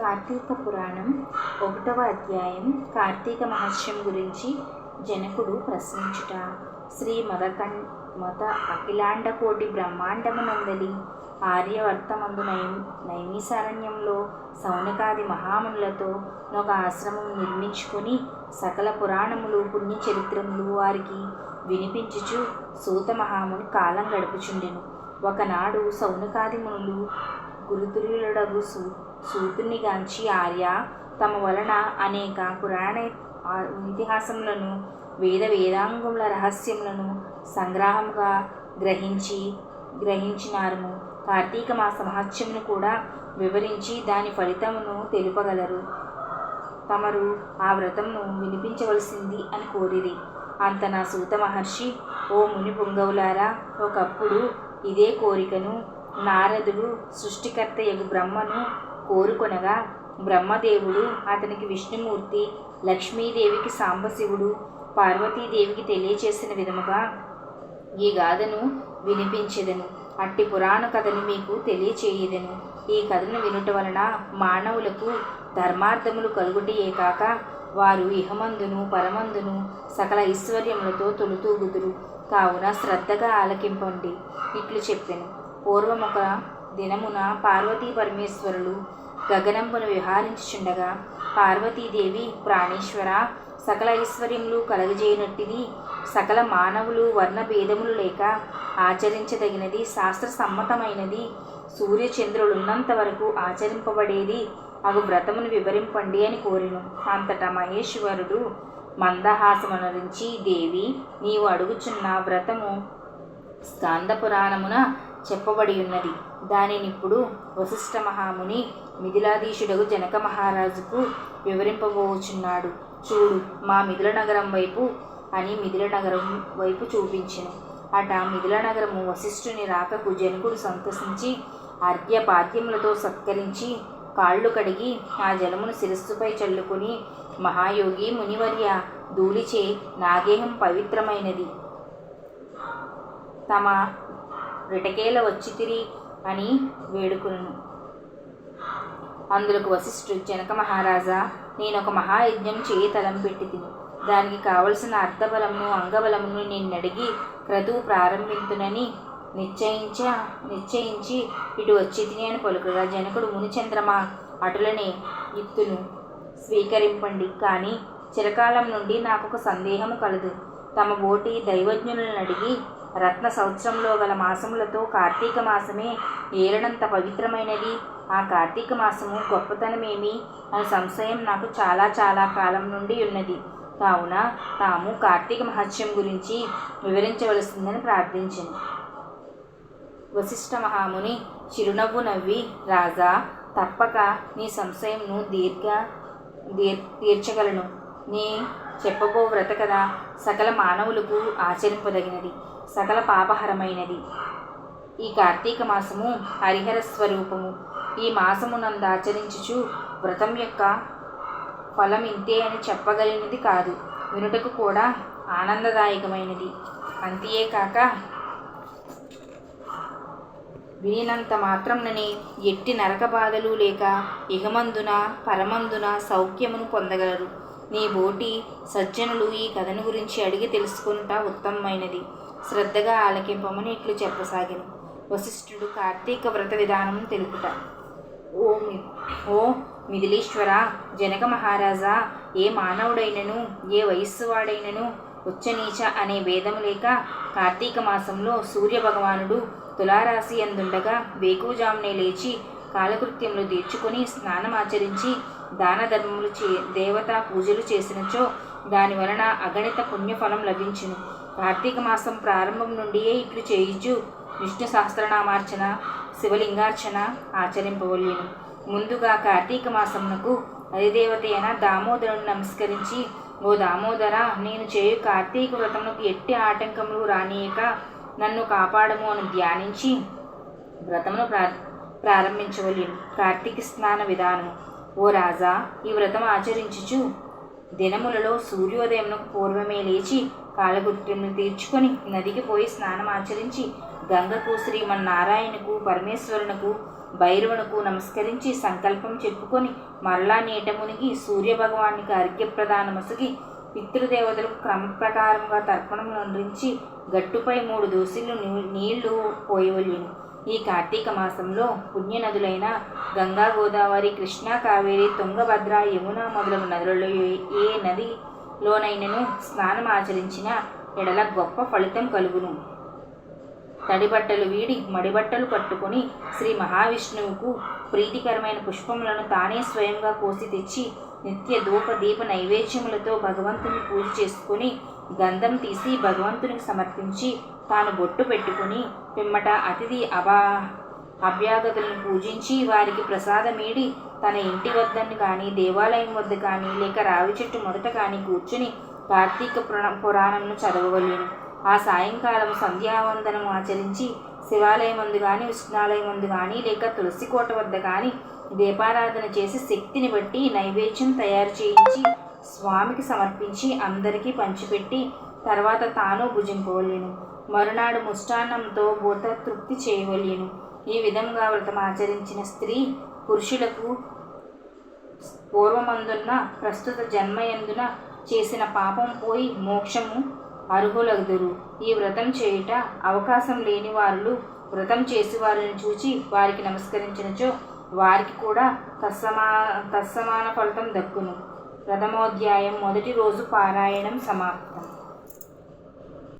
కార్తీక పురాణం 1వ అధ్యాయం కార్తీక మహత్యం గురించి జనకుడు ప్రశ్నించుట. శ్రీ మద అఖిలాండకోటి బ్రహ్మాండమునందలి ఆర్యవర్తమందు నైమిసారణ్యంలో సౌనకాది మహామునులతో ఒక ఆశ్రమం నిర్మించుకొని సకల పురాణములు పుణ్యచరిత్రములు వారికి వినిపించుచు సూత మహాముని కాలం గడుపుచుండెను. ఒకనాడు సౌనకాది మునులు గురుతుల్యుడగు సూతునిగాంచి ఆర్య, తమ వలన అనేక పురాణ ఇతిహాసములను వేదాంగముల రహస్యములను సంగ్రహముగా గ్రహించినారు. కార్తీక మాస మహత్యమును కూడా వివరించి దాని ఫలితమును తెలుపగలరు. తమరు ఆ వ్రతమును వినిపించవలసింది అని కోరిరి. అంత నా సూత మహర్షి, ఓ ముని పుంగవులారా, ఒకప్పుడు ఇదే కోరికను నారదుడు సృష్టికర్తయగు బ్రహ్మను కోరుకొనగా, బ్రహ్మదేవుడు అతనికి విష్ణుమూర్తి, లక్ష్మీదేవికి సాంబశివుడు, పార్వతీదేవికి తెలియచేసిన విధముగా ఈ గాథను వినిపించెదను. అట్టి పురాణ కథను మీకు తెలియచేయదెను. ఈ కథను వినుట వలన మానవులకు ధర్మార్థములు కలుగుటయే కాక వారు ఇహమందును పరమందును సకల ఐశ్వర్యములతో తొలుతూగుదురు. కావున శ్రద్ధగా ఆలకింపండి. ఇట్లు చెప్పెను. పూర్వమొక దినమున పార్వతీ పరమేశ్వరులు గగనంబున విహారించుచుండగా, పార్వతీదేవి, ప్రాణేశ్వర, సకల ఐశ్వర్యములు కలగజేయనట్టిది, సకల మానవులు వర్ణభేదములు లేక ఆచరించదగినది, శాస్త్ర సమ్మతమైనది, సూర్యచంద్రులున్నంత వరకు ఆచరింపబడేది అగు వ్రతమును వివరింపండి అని కోరెను. అంతటా మహేశ్వరుడు మందహాసమునరించి, దేవి, నీవు అడుగుచున్న వ్రతము స్కాంద పురాణమున చెప్పబడి ఉన్నది. దానినిప్పుడు వశిష్ఠ మహాముని మిథిలాధీశుడగు జనక మహారాజుకు వివరింపబోచున్నాడు. చూడు, మా మిథిల నగరం వైపు అని మిథిల నగరం వైపు చూపించెను. అట మిథిల నగరము వశిష్ఠుని రాకకు జనకుడు సంతసించి అర్ఘ్యపాద్యములతో సత్కరించి కాళ్ళు కడిగి ఆ జలమును శిరస్సుపై చల్లుకొని, మహాయోగి మునివర్య, ధూళిచే నాగేహం పవిత్రమైనది, తమ రిటకేల వచ్చితిరి అని వేడుకును. అందులకు వశిష్ఠుడు, జనక మహారాజా, నేనొక మహాయజ్ఞం చేయ తలంపెట్టి తిని దానికి కావలసిన అర్థబలమును అంగబలమును నిన్నడిగి క్రతువు ప్రారంభింతునని నిశ్చయించి ఇటు వచ్చి తిని అని పలుకగా, జనకుడు, మునిచంద్రమా, అటులనే ఇత్తును స్వీకరింపండి. కానీ చిరకాలం నుండి నాకొక సందేహము కలదు. తమ బోటి దైవజ్ఞులను అడిగి రత్న సంవత్సరంలో గల మాసములతో కార్తీక మాసమే ఏలనంత పవిత్రమైనది, ఆ కార్తీక మాసము గొప్పతనమేమి అనే సంశయం నాకు చాలా కాలం నుండి ఉన్నది. కావున తాము కార్తీక మహత్యం గురించి వివరించవలసిందని ప్రార్థించింది. వశిష్ఠ మహాముని చిరునవ్వు నవ్వి, రాజా, తప్పక నీ సంశయంను తీర్చగలను. నీ చెప్పబో వ్రత కథ సకల మానవులకు ఆచరింపదగినది, సకల పాపహరమైనది. ఈ కార్తీక మాసము హరిహర స్వరూపము. ఈ మాసమునందు ఆచరించుచు వ్రతం యొక్క ఫలం ఇంతే అని చెప్పగలిగినది కాదు, వినుటకు కూడా ఆనందదాయకమైనది. అంతేకాక వినినంత మాత్రంనని ఎట్టి నరక బాధలు లేక ఇహమందున పరమందున సౌఖ్యమును పొందగలరు. నీ బోటి సజ్జనులు ఈ కథను గురించి అడిగి తెలుసుకుంట ఉత్తమమైనది. శ్రద్ధగా ఆలకింపమని ఇట్లు చెప్పసాగిను. వశిష్ఠుడు కార్తీక వ్రత విధానం తెలుపుట. ఓ మిథిలీశ్వర, జనక మహారాజా, ఏ మానవుడైనను ఏ వయస్సు వాడైనను ఉచ్చనీచ అనే భేదము లేక కార్తీక మాసంలో సూర్య భగవానుడు తులారాశి అందుండగా వేకువజామునే లేచి కాలకృత్యములు తీర్చుకొని స్నానమాచరించి దాన ధర్మములు దేవతా పూజలు చేసినచో దాని వలన అగణిత పుణ్యఫలం లభించును. కార్తీక మాసం ప్రారంభం నుండియే ఇట్లు చేయించు విష్ణు సహస్రనామార్చన, శివలింగార్చన ఆచరింపవలేను. ముందుగా కార్తీక మాసమునకు అధిదేవత అయిన దామోదరుని నమస్కరించి, ఓ దామోదర, నేను చేయు కార్తీక వ్రతమునకు ఎట్టి ఆటంకములు రానియక నన్ను కాపాడము అని ధ్యానించి వ్రతమును ప్రారంభించవలేను. కార్తీక స్నాన విధానము. ఓ రాజా, ఈ వ్రతం ఆచరించుచు దినములలో సూర్యోదయమునకు పూర్వమే లేచి కాలకృత్యములు తీర్చుకొని నదికి పోయి స్నానం ఆచరించి గంగకు, శ్రీమన్నారాయణకు, పరమేశ్వరునకు భైరవునకు నమస్కరించి సంకల్పం చెప్పుకొని మరలా నీట మునిగి సూర్యభగవానికి అర్ఘ్యప్రదానమొసగి పితృదేవతలకు క్రమప్రకారంగా తర్పణములు అందించి గట్టుపై 3 దోసిళ్ళు నీళ్లు పోయవలెను. ఈ కార్తీక మాసంలో పుణ్యనదులైన గంగా, గోదావరి, కృష్ణ, కావేరి, తుంగభద్ర, యమున మొదలగు నదులలో ఏ నదిలోనైనను స్నానం ఆచరించిన ఎడల గొప్ప ఫలితం కలుగును. తడిబట్టలు వీడి మడిబట్టలు కట్టుకొని శ్రీ మహావిష్ణువుకు ప్రీతికరమైన పుష్పములను తానే స్వయంగా కోసి తెచ్చి నిత్య ధూప దీప నైవేద్యములతో భగవంతుని పూజ చేసుకుని గంధం తీసి భగవంతునికి సమర్పించి తాను బొట్టు పెట్టుకుని పిమ్మట అతిథి అభ్యాగతులను పూజించి వారికి ప్రసాదమీడి తన ఇంటి వద్దని కానీ దేవాలయం వద్ద కానీ లేక రావి చెట్టు మొదట కానీ కూర్చుని కార్తీక పురాణంను చదవవలేను. ఆ సాయంకాలం సంధ్యావందనం ఆచరించి శివాలయం ముందు కానీ విష్ణాలయం ముందు కానీ లేక తులసికోట వద్ద కానీ దీపారాధన చేసి శక్తిని బట్టి నైవేద్యం తయారు చేయించి స్వామికి సమర్పించి అందరికీ పంచిపెట్టి తర్వాత తాను భుజింపవలేను. మరునాడు ముష్టాన్నంతో భూత తృప్తి చేయవలేను. ఈ విధంగా వ్రతం ఆచరించిన స్త్రీ పురుషులకు పూర్వమందున్న ప్రస్తుత జన్మయందున చేసిన పాపం పోయి మోక్షము అర్హులగుదురు. ఈ వ్రతం చేయుట అవకాశం లేని వారు వ్రతం చేసి వారిని చూచి వారికి నమస్కరించినచో వారికి కూడా తత్సమాన ఫలితం దక్కును. ప్రథమోధ్యాయం మొదటి రోజు పారాయణం సమాప్తం.